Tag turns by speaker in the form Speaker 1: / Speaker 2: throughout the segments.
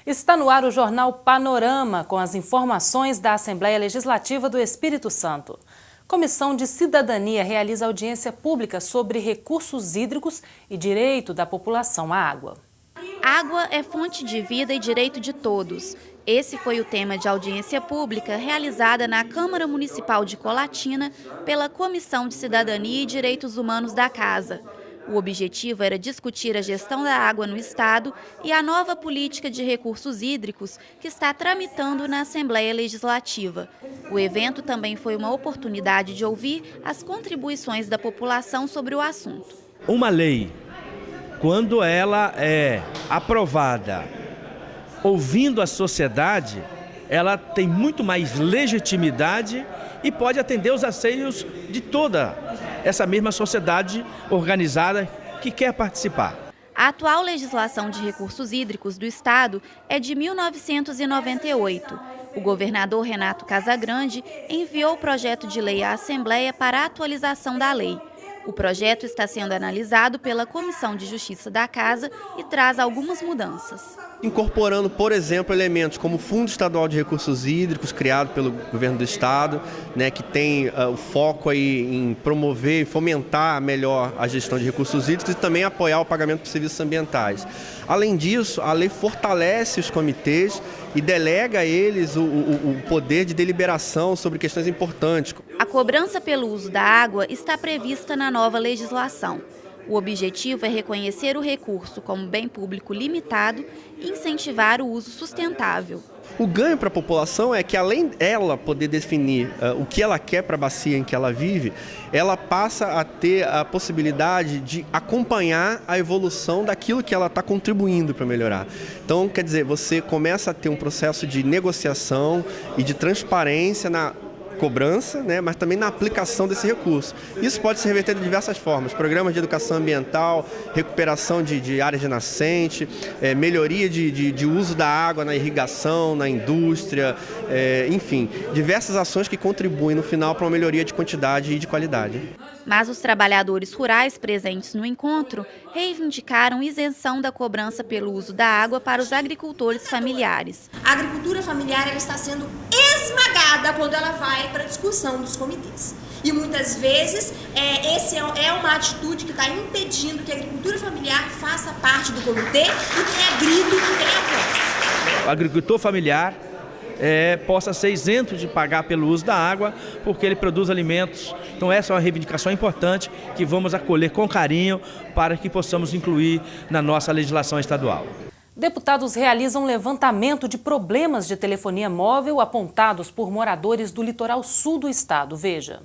Speaker 1: Está no ar o Jornal Panorama, com as informações da Assembleia Legislativa do Espírito Santo. Comissão de Cidadania realiza audiência pública sobre recursos hídricos e direito da população à água.
Speaker 2: Água é fonte de vida e direito de todos. Esse foi o tema de audiência pública realizada na Câmara Municipal de Colatina pela Comissão de Cidadania e Direitos Humanos da Casa. O objetivo era discutir a gestão da água no Estado e a nova política de recursos hídricos que está tramitando na Assembleia Legislativa. O evento também foi uma oportunidade de ouvir as contribuições da população sobre o assunto.
Speaker 3: Uma lei, quando ela é aprovada ouvindo a sociedade, ela tem muito mais legitimidade e pode atender os anseios de toda essa mesma sociedade organizada que quer participar.
Speaker 2: A atual legislação de recursos hídricos do Estado é de 1998. O governador Renato Casagrande enviou o projeto de lei à Assembleia para a atualização da lei. O projeto está sendo analisado pela Comissão de Justiça da Casa e traz algumas mudanças.
Speaker 4: Incorporando, por exemplo, elementos como o Fundo Estadual de Recursos Hídricos, criado pelo governo do Estado, que tem o foco aí em promover e fomentar melhor a gestão de recursos hídricos e também apoiar o pagamento por serviços ambientais. Além disso, a lei fortalece os comitês e delega a eles o poder de deliberação sobre questões importantes.
Speaker 2: A cobrança pelo uso da água está prevista na nova legislação. O objetivo é reconhecer o recurso como bem público limitado e incentivar o uso sustentável.
Speaker 4: O ganho para a população é que, além dela poder definir o que ela quer para a bacia em que ela vive, ela passa a ter a possibilidade de acompanhar a evolução daquilo que ela está contribuindo para melhorar. Então, quer dizer, você começa a ter um processo de negociação e de transparência na cobrança, mas também na aplicação desse recurso. Isso pode se reverter de diversas formas: programas de educação ambiental, recuperação de áreas de nascente, melhoria de uso da água na irrigação, na indústria, enfim, diversas ações que contribuem no final para uma melhoria de quantidade e de qualidade.
Speaker 2: Mas os trabalhadores rurais presentes no encontro reivindicaram isenção da cobrança pelo uso da água para os agricultores familiares.
Speaker 5: A agricultura familiar ela está sendo esmagada quando ela vai para a discussão dos comitês. E muitas vezes essa é uma atitude que está impedindo que a agricultura familiar faça parte do comitê e tenha grito e tenha voz.
Speaker 3: O agricultor familiar possa ser isento de pagar pelo uso da água, porque ele produz alimentos. Então essa é uma reivindicação importante que vamos acolher com carinho para que possamos incluir na nossa legislação estadual.
Speaker 1: Deputados realizam levantamento de problemas de telefonia móvel apontados por moradores do litoral sul do estado. Veja.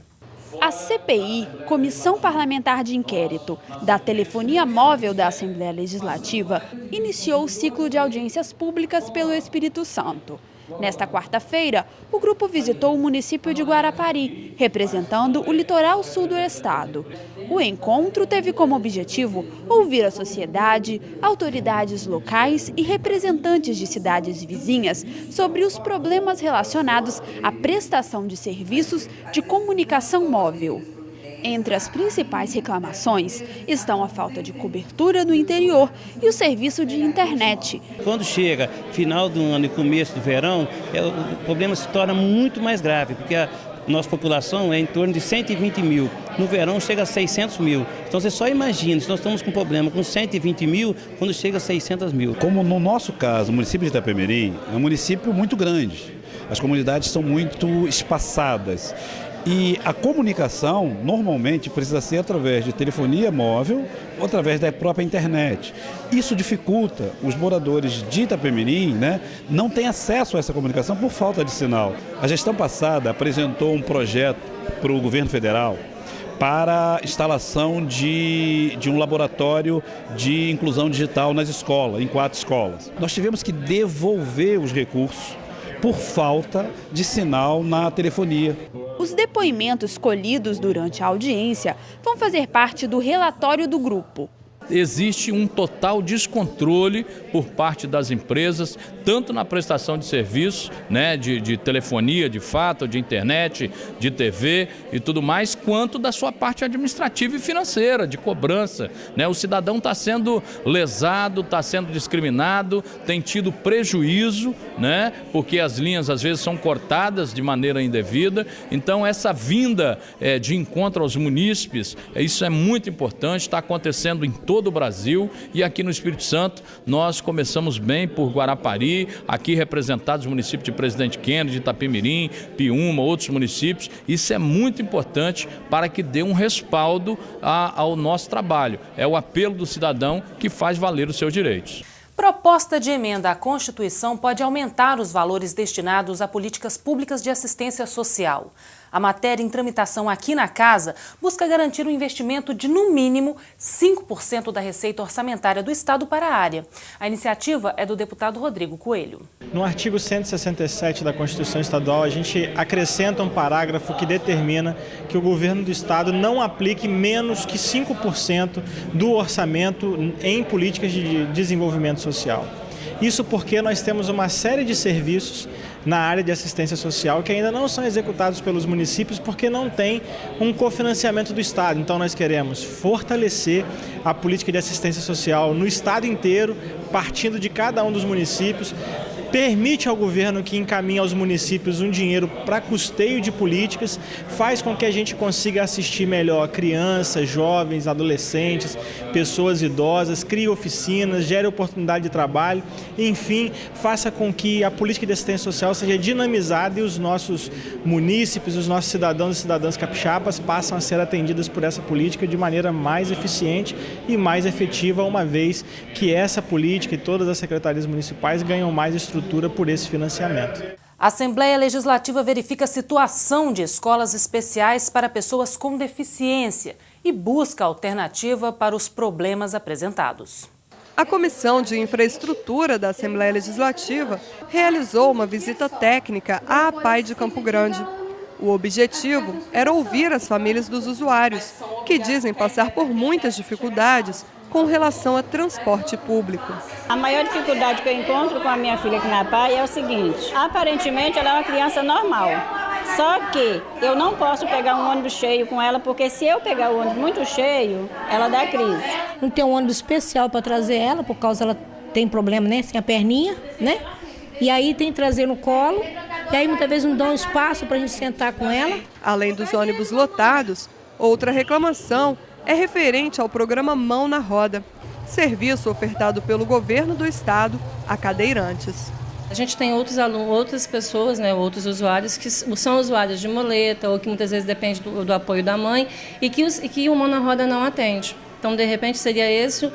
Speaker 6: A CPI, Comissão Parlamentar de Inquérito, da Telefonia Móvel da Assembleia Legislativa, iniciou o ciclo de audiências públicas pelo Espírito Santo. Nesta quarta-feira, o grupo visitou o município de Guarapari, representando o litoral sul do estado. O encontro teve como objetivo ouvir a sociedade, autoridades locais e representantes de cidades vizinhas sobre os problemas relacionados à prestação de serviços de comunicação móvel. Entre as principais reclamações estão a falta de cobertura no interior e o serviço de internet.
Speaker 7: Quando chega final do ano e começo do verão, o problema se torna muito mais grave, porque a nossa população é em torno de 120 mil. No verão chega a 600 mil. Então você só imagina, se nós estamos com problema com 120 mil, quando chega a 600 mil.
Speaker 8: Como no nosso caso, o município de Itapemirim é um município muito grande. As comunidades são muito espaçadas. E a comunicação, normalmente, precisa ser através de telefonia móvel ou através da própria internet. Isso dificulta os moradores de Itapemirim, não têm acesso a essa comunicação por falta de sinal. A gestão passada apresentou um projeto para o governo federal para a instalação de um laboratório de inclusão digital nas escolas, em 4 escolas. Nós tivemos que devolver os recursos por falta de sinal na telefonia.
Speaker 6: Os depoimentos colhidos durante a audiência vão fazer parte do relatório do grupo.
Speaker 9: Existe um total descontrole por parte das empresas, tanto na prestação de serviços, né, de telefonia, de fato, de internet, de TV e tudo mais, quanto da sua parte administrativa e financeira, de cobrança, né? O cidadão está sendo lesado, está sendo discriminado, tem tido prejuízo, né, porque as linhas às vezes são cortadas de maneira indevida. Então essa vinda de encontro aos munícipes, isso é muito importante, está acontecendo em todo o Brasil e aqui no Espírito Santo nós começamos bem por Guarapari, aqui representados os municípios de Presidente Kennedy, de Itapemirim, Piúma, outros municípios. Isso é muito importante para que dê um respaldo ao nosso trabalho. É o apelo do cidadão que faz valer os seus direitos.
Speaker 1: Proposta de emenda à Constituição pode aumentar os valores destinados a políticas públicas de assistência social. A matéria em tramitação aqui na Casa busca garantir um investimento de, no mínimo, 5% da receita orçamentária do Estado para a área. A iniciativa é do deputado Rodrigo Coelho.
Speaker 10: No artigo 167 da Constituição Estadual, a gente acrescenta um parágrafo que determina que o governo do Estado não aplique menos que 5% do orçamento em políticas de desenvolvimento social. Isso porque nós temos uma série de serviços na área de assistência social que ainda não são executados pelos municípios porque não tem um cofinanciamento do Estado. Então nós queremos fortalecer a política de assistência social no Estado inteiro, partindo de cada um dos municípios. Permite ao governo que encaminhe aos municípios um dinheiro para custeio de políticas, faz com que a gente consiga assistir melhor crianças, jovens, adolescentes, pessoas idosas, crie oficinas, gere oportunidade de trabalho, enfim, faça com que a política de assistência social seja dinamizada e os nossos munícipes, os nossos cidadãos e cidadãs capixabas passam a ser atendidas por essa política de maneira mais eficiente e mais efetiva, uma vez que essa política e todas as secretarias municipais ganham mais estrutura por esse financiamento.
Speaker 1: A Assembleia Legislativa verifica a situação de escolas especiais para pessoas com deficiência e busca alternativa para os problemas apresentados.
Speaker 11: A Comissão de Infraestrutura da Assembleia Legislativa realizou uma visita técnica à APAI de Campo Grande. O objetivo era ouvir as famílias dos usuários, que dizem passar por muitas dificuldades com relação a transporte público.
Speaker 12: A maior dificuldade que eu encontro com a minha filha aqui na APAI é o seguinte: aparentemente ela é uma criança normal, só que eu não posso pegar um ônibus cheio com ela, porque se eu pegar o ônibus muito cheio, ela dá crise.
Speaker 13: Não tem um ônibus especial para trazer ela, por causa ela tem problema, né, sem a perninha, né? E aí tem que trazer no colo, e aí muitas vezes não dão espaço para a gente sentar com ela.
Speaker 11: Além dos ônibus lotados, outra reclamação é referente ao programa Mão na Roda, serviço ofertado pelo governo do estado a cadeirantes.
Speaker 14: A gente tem outras pessoas, né, outros usuários que são usuários de muleta ou que muitas vezes depende do apoio da mãe e que o Mão na Roda não atende. Então, de repente, seria esse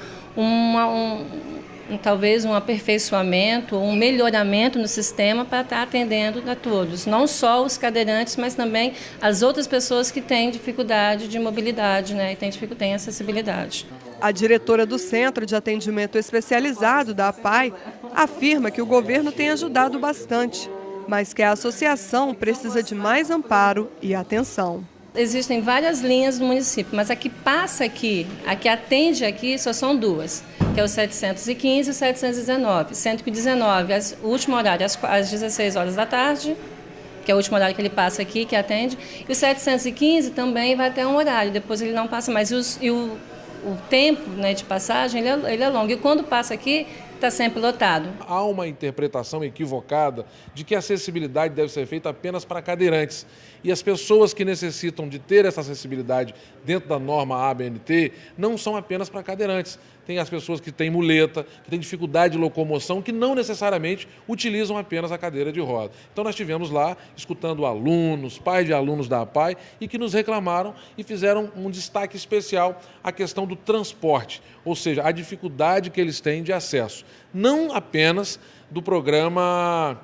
Speaker 14: talvez um aperfeiçoamento, um melhoramento no sistema para estar atendendo a todos, não só os cadeirantes, mas também as outras pessoas que têm dificuldade de mobilidade, né, e têm acessibilidade.
Speaker 11: A diretora do Centro de Atendimento Especializado da APAI afirma que o governo tem ajudado bastante, mas que a associação precisa de mais amparo e atenção.
Speaker 14: Existem várias linhas no município, mas a que passa aqui, a que atende aqui, só são duas, que é o 715 e o 719, sendo que o 19, o último horário, às 16 horas da tarde, que é o último horário que ele passa aqui, que atende, e o 715 também vai até um horário, depois ele não passa mais, o tempo, né, de passagem ele é longo, e quando passa aqui, está sempre lotado.
Speaker 15: Há uma interpretação equivocada de que a acessibilidade deve ser feita apenas para cadeirantes. E as pessoas que necessitam de ter essa acessibilidade dentro da norma ABNT não são apenas para cadeirantes. Tem as pessoas que têm muleta, que têm dificuldade de locomoção, que não necessariamente utilizam apenas a cadeira de roda. Então nós estivemos lá escutando alunos, pais de alunos da APAI, e que nos reclamaram e fizeram um destaque especial à questão do transporte, ou seja, a dificuldade que eles têm de acesso. Não apenas do programa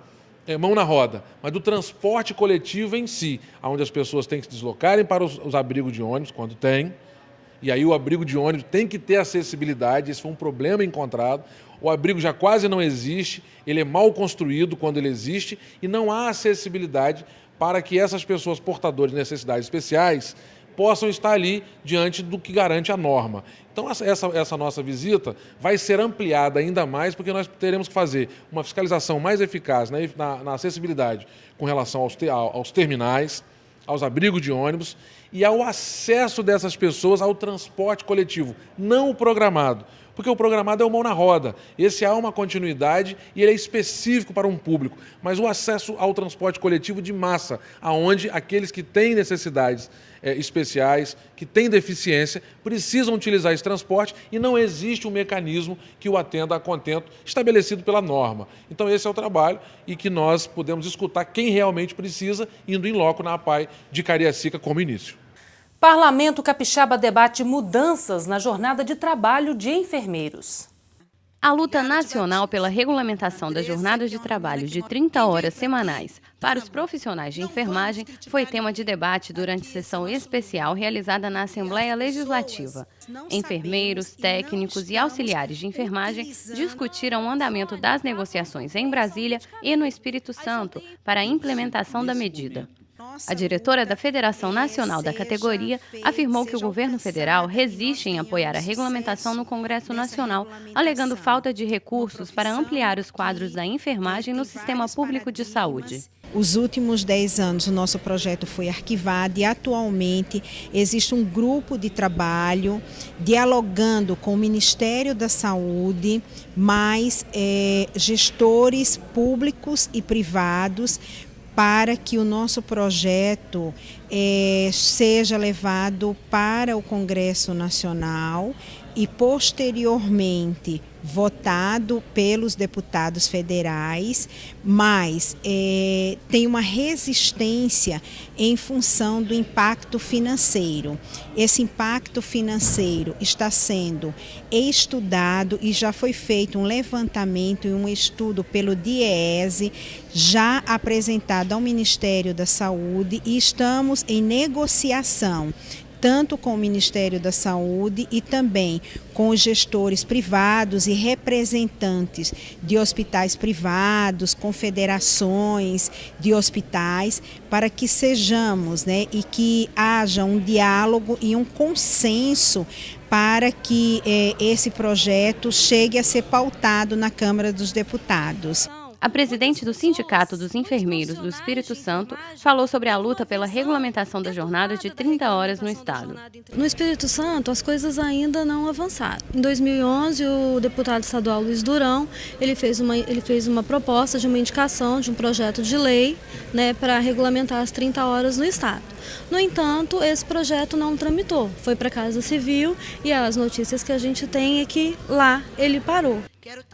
Speaker 15: Mão na Roda, mas do transporte coletivo em si, onde as pessoas têm que se deslocarem para os abrigos de ônibus, quando tem, e aí o abrigo de ônibus tem que ter acessibilidade, esse foi um problema encontrado, o abrigo já quase não existe, ele é mal construído quando ele existe, e não há acessibilidade para que essas pessoas portadoras de necessidades especiais possam estar ali diante do que garante a norma. Então, essa nossa visita vai ser ampliada ainda mais, porque nós teremos que fazer uma fiscalização mais eficaz na acessibilidade com relação aos terminais, aos abrigos de ônibus e ao acesso dessas pessoas ao transporte coletivo, não o programado. Porque o programado é o mão na roda. Esse há uma continuidade e ele é específico para um público. Mas o acesso ao transporte coletivo de massa, aonde aqueles que têm necessidades especiais, que têm deficiência, precisam utilizar esse transporte e não existe um mecanismo que o atenda a contento estabelecido pela norma. Então esse é o trabalho e que nós podemos escutar quem realmente precisa, indo em loco na APAE de Cariacica como início.
Speaker 1: Parlamento Capixaba debate mudanças na jornada de trabalho de enfermeiros.
Speaker 16: A luta nacional pela regulamentação das jornadas de trabalho de 30 horas semanais para os profissionais de enfermagem foi tema de debate durante sessão especial realizada na Assembleia Legislativa. Enfermeiros, técnicos e auxiliares de enfermagem discutiram o andamento das negociações em Brasília e no Espírito Santo para a implementação da medida. A diretora da Federação Nacional da categoria afirmou que o governo federal resiste em apoiar a regulamentação no Congresso Nacional, alegando falta de recursos para ampliar os quadros da enfermagem no sistema público de saúde.
Speaker 17: Os últimos 10 anos o nosso projeto foi arquivado e atualmente existe um grupo de trabalho dialogando com o Ministério da Saúde, mais gestores públicos e privados, para que o nosso projeto seja levado para o Congresso Nacional e, posteriormente, votado pelos deputados federais, mas tem uma resistência em função do impacto financeiro. Esse impacto financeiro está sendo estudado e já foi feito um levantamento e um estudo pelo DIEESE, já apresentado ao Ministério da Saúde, e estamos em negociação tanto com o Ministério da Saúde e também com os gestores privados e representantes de hospitais privados, confederações de hospitais, para que sejamos, e que haja um diálogo e um consenso para que esse projeto chegue a ser pautado na Câmara dos Deputados.
Speaker 16: A presidente do Sindicato dos Enfermeiros do Espírito Santo falou sobre a luta pela regulamentação da jornada de 30 horas no estado.
Speaker 18: No Espírito Santo, as coisas ainda não avançaram. Em 2011, o deputado estadual Luiz Durão, ele fez uma proposta de uma indicação de um projeto de lei, para regulamentar as 30 horas no estado. No entanto, esse projeto não tramitou, foi para a Casa Civil e as notícias que a gente tem é que lá ele parou.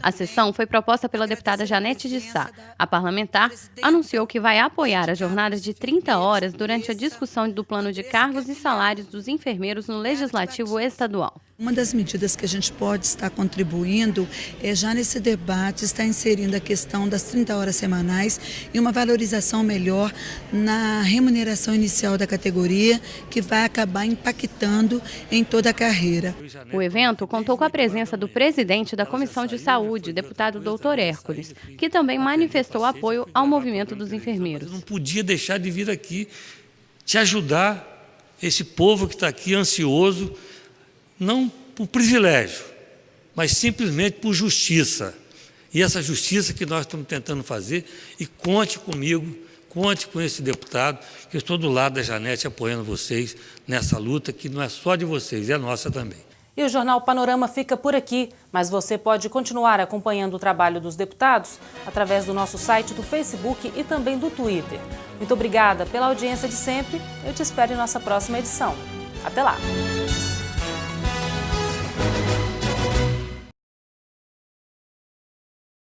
Speaker 16: A sessão foi proposta pela deputada Janete de Sá. A parlamentar anunciou que vai apoiar a jornada de 30 horas durante a discussão do plano de cargos e salários dos enfermeiros no Legislativo Estadual.
Speaker 19: Uma das medidas que a gente pode estar contribuindo já nesse debate, está inserindo a questão das 30 horas semanais e uma valorização melhor na remuneração inicial da categoria, que vai acabar impactando em toda a carreira.
Speaker 16: O evento contou com a presença do presidente da Comissão de Saúde, deputado Dr. Hércules, que também manifestou apoio ao movimento dos enfermeiros.
Speaker 20: Eu não podia deixar de vir aqui te ajudar, esse povo que está aqui ansioso, não por privilégio, mas simplesmente por justiça. E essa justiça que nós estamos tentando fazer, e conte comigo, conte com esse deputado, que eu estou do lado da Janete apoiando vocês nessa luta, que não é só de vocês, é nossa também.
Speaker 1: E o Jornal Panorama fica por aqui, mas você pode continuar acompanhando o trabalho dos deputados através do nosso site, do Facebook e também do Twitter. Muito obrigada pela audiência de sempre. Eu te espero em nossa próxima edição. Até lá!